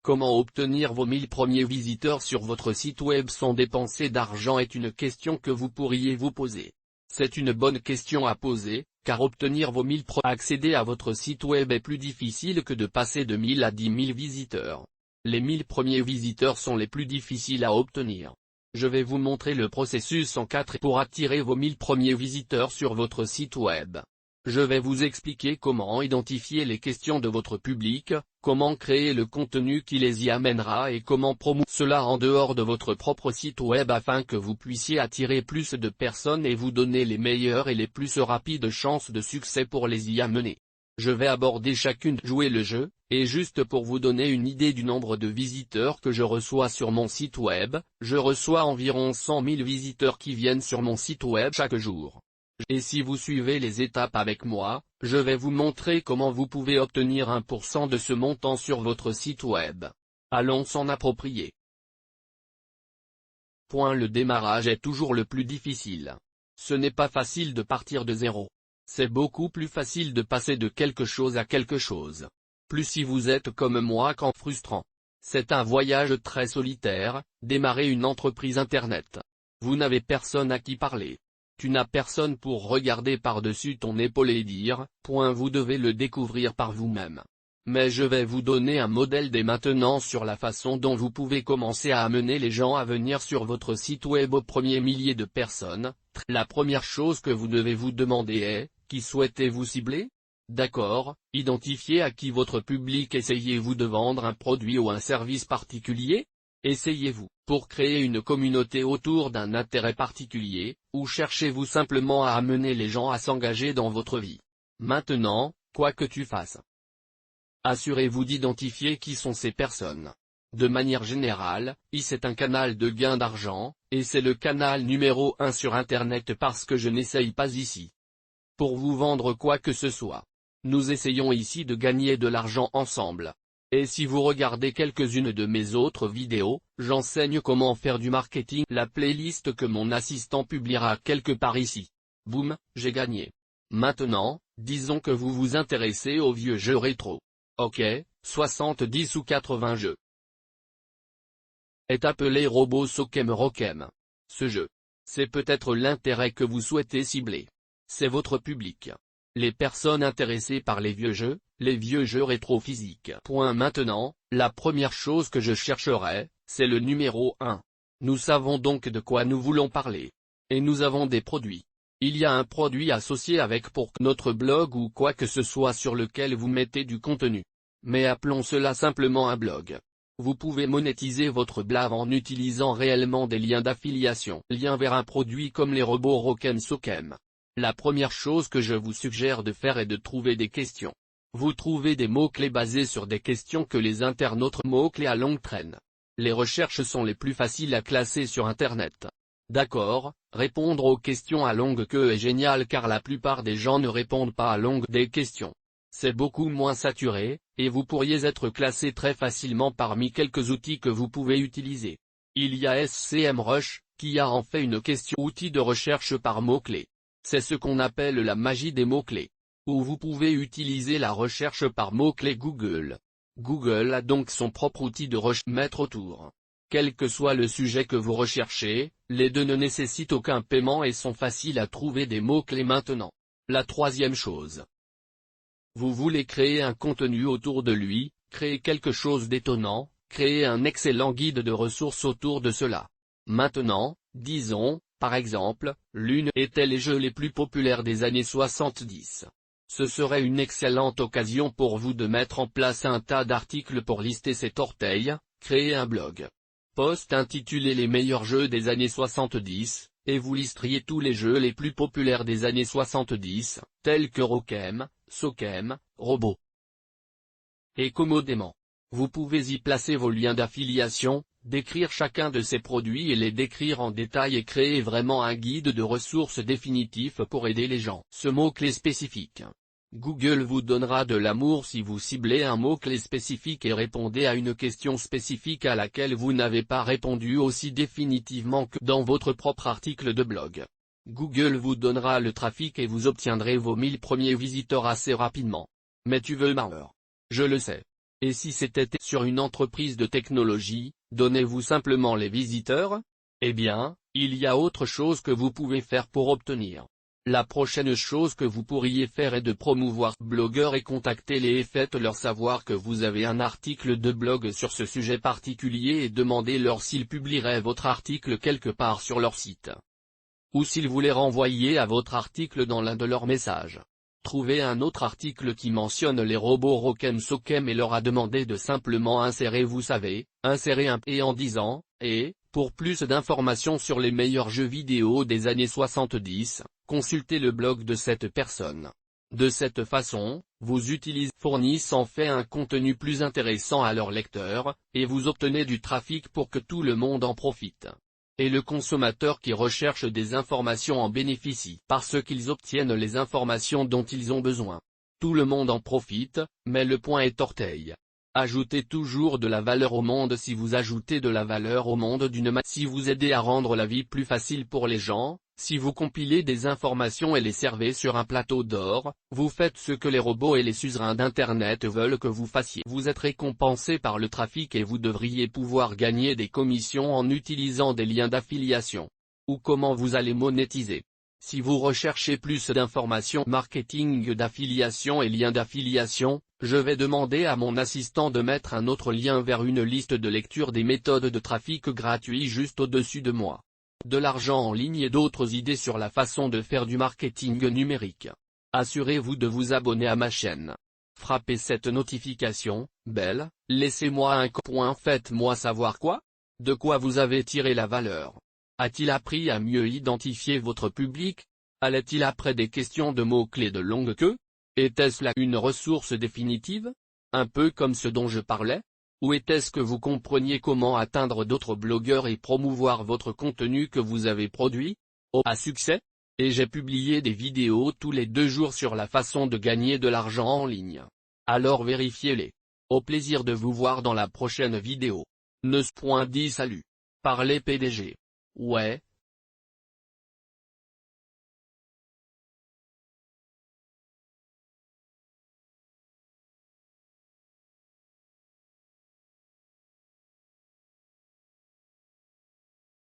Comment obtenir vos 1000 premiers visiteurs sur votre site web sans dépenser d'argent est une question que vous pourriez vous poser. C'est une bonne question à poser, car obtenir vos 1000 accéder à votre site web est plus difficile que de passer de 1000 à 10 000 visiteurs. Les 1000 premiers visiteurs sont les plus difficiles à obtenir. Je vais vous montrer le processus en 4 pour attirer vos 1000 premiers visiteurs sur votre site web. Je vais vous expliquer comment identifier les questions de votre public, comment créer le contenu qui les y amènera et comment promouvoir cela en dehors de votre propre site web afin que vous puissiez attirer plus de personnes et vous donner les meilleures et les plus rapides chances de succès pour les y amener. Je vais aborder chacune jouer le jeu, et juste pour vous donner une idée du nombre de visiteurs que je reçois sur mon site web, je reçois environ 100 000 visiteurs qui viennent sur mon site web chaque jour. Et si vous suivez les étapes avec moi, je vais vous montrer comment vous pouvez obtenir 1% de ce montant sur votre site web. Allons s'en approprier. Le démarrage est toujours le plus difficile. Ce n'est pas facile de partir de zéro. C'est beaucoup plus facile de passer de quelque chose à quelque chose. Plus si vous êtes comme moi qu'en frustrant. C'est un voyage très solitaire, démarrer une entreprise internet. Vous n'avez personne à qui parler. Tu n'as personne pour regarder par-dessus ton épaule et dire, vous devez le découvrir par vous-même. Mais je vais vous donner un modèle dès maintenant sur la façon dont vous pouvez commencer à amener les gens à venir sur votre site web au premier millier de personnes. La première chose que vous devez vous demander est, qui souhaitez-vous cibler? D'accord, identifiez à qui votre public essayez-vous de vendre un produit ou un service particulier? Essayez-vous, pour créer une communauté autour d'un intérêt particulier, ou cherchez-vous simplement à amener les gens à s'engager dans votre vie? Maintenant, quoi que tu fasses, assurez-vous d'identifier qui sont ces personnes. De manière générale, c'est un canal de gain d'argent, et c'est le canal numéro 1 sur Internet parce que je n'essaye pas ici pour vous vendre quoi que ce soit. Nous essayons ici de gagner de l'argent ensemble. Et si vous regardez quelques-unes de mes autres vidéos, j'enseigne comment faire du marketing. La playlist que mon assistant publiera quelque part ici. Boum, j'ai gagné. Maintenant, disons que vous vous intéressez aux vieux jeux rétro. Ok, 70 ou 80 jeux. Est appelé Robo Sokem Rokem. Ce jeu. C'est peut-être l'intérêt que vous souhaitez cibler. C'est votre public. Les personnes intéressées par les vieux jeux rétro physiques. Maintenant, la première chose que je chercherai, c'est le numéro 1. Nous savons donc de quoi nous voulons parler. Et nous avons des produits. Il y a un produit associé avec pour notre blog ou quoi que ce soit sur lequel vous mettez du contenu. Mais appelons cela simplement un blog. Vous pouvez monétiser votre blog en utilisant réellement des liens d'affiliation. Liens vers un produit comme les robots Rokem Sokem. La première chose que je vous suggère de faire est de trouver des questions. Vous trouvez des mots-clés basés sur des questions que les internautes mots-clés à longue traîne. Les recherches sont les plus faciles à classer sur Internet. D'accord, répondre aux questions à longue queue est génial car la plupart des gens ne répondent pas à longue des questions. C'est beaucoup moins saturé, et vous pourriez être classé très facilement parmi quelques outils que vous pouvez utiliser. Il y a SCMrush, qui a en fait une question outil de recherche par mots-clés. C'est ce qu'on appelle la magie des mots-clés. Ou vous pouvez utiliser la recherche par mots-clés Google. Google a donc son propre outil de recherche mettre autour. Quel que soit le sujet que vous recherchez, les deux ne nécessitent aucun paiement et sont faciles à trouver des mots-clés maintenant. La troisième chose. Vous voulez créer un contenu autour de lui, créer quelque chose d'étonnant, créer un excellent guide de ressources autour de cela. Maintenant, disons, par exemple, l'une était les jeux les plus populaires des années 70. Ce serait une excellente occasion pour vous de mettre en place un tas d'articles pour lister cet orteil, créer un blog post intitulé Les meilleurs jeux des années 70, et vous listeriez tous les jeux les plus populaires des années 70, tels que Rokem, Sokem, Robo. Et commodément. Vous pouvez y placer vos liens d'affiliation, décrire chacun de ces produits et les décrire en détail et créer vraiment un guide de ressources définitif pour aider les gens. Ce mot-clé spécifique. Google vous donnera de l'amour si vous ciblez un mot-clé spécifique et répondez à une question spécifique à laquelle vous n'avez pas répondu aussi définitivement que dans votre propre article de blog. Google vous donnera le trafic et vous obtiendrez vos 1000 premiers visiteurs assez rapidement. Mais tu veux marre. Je le sais. Et si c'était sur une entreprise de technologie, donnez-vous simplement les visiteurs? Eh bien, il y a autre chose que vous pouvez faire pour obtenir. La prochaine chose que vous pourriez faire est de promouvoir blogueurs et contactez-les et faites-leur savoir que vous avez un article de blog sur ce sujet particulier et demandez-leur s'ils publieraient votre article quelque part sur leur site. Ou s'ils voulaient renvoyer à votre article dans l'un de leurs messages. Trouvez un autre article qui mentionne les robots Rokem Sokem et leur a demandé de simplement insérer un et en disant, et, pour plus d'informations sur les meilleurs jeux vidéo des années 70, consultez le blog de cette personne. De cette façon, vous fournissent en fait un contenu plus intéressant à leurs lecteurs, et vous obtenez du trafic pour que tout le monde en profite. Et le consommateur qui recherche des informations en bénéficie parce qu'ils obtiennent les informations dont ils ont besoin. Tout le monde en profite, mais le point est orteil. Ajoutez toujours de la valeur au monde. Si vous ajoutez de la valeur au monde si vous aidez à rendre la vie plus facile pour les gens, si vous compilez des informations et les servez sur un plateau d'or, vous faites ce que les robots et les suzerains d'Internet veulent que vous fassiez. Vous êtes récompensé par le trafic et vous devriez pouvoir gagner des commissions en utilisant des liens d'affiliation. Ou comment vous allez monétiser. Si vous recherchez plus d'informations marketing d'affiliation et liens d'affiliation, je vais demander à mon assistant de mettre un autre lien vers une liste de lecture des méthodes de trafic gratuits juste au-dessus de moi. De l'argent en ligne et d'autres idées sur la façon de faire du marketing numérique. Assurez-vous de vous abonner à ma chaîne. Frappez cette notification, belle, laissez-moi un point, faites-moi savoir quoi? De quoi vous avez tiré la valeur? A-t-il appris à mieux identifier votre public? Allait-il après des questions de mots-clés de longue queue? Était-ce là une ressource définitive? Un peu comme ce dont je parlais? Ou était-ce que vous compreniez comment atteindre d'autres blogueurs et promouvoir votre contenu que vous avez produit? À succès? Et j'ai publié des vidéos tous les 2 jours sur la façon de gagner de l'argent en ligne. Alors vérifiez-les. Au plaisir de vous voir dans la prochaine vidéo. Neus.dit salut. Parlez PDG. Ouais,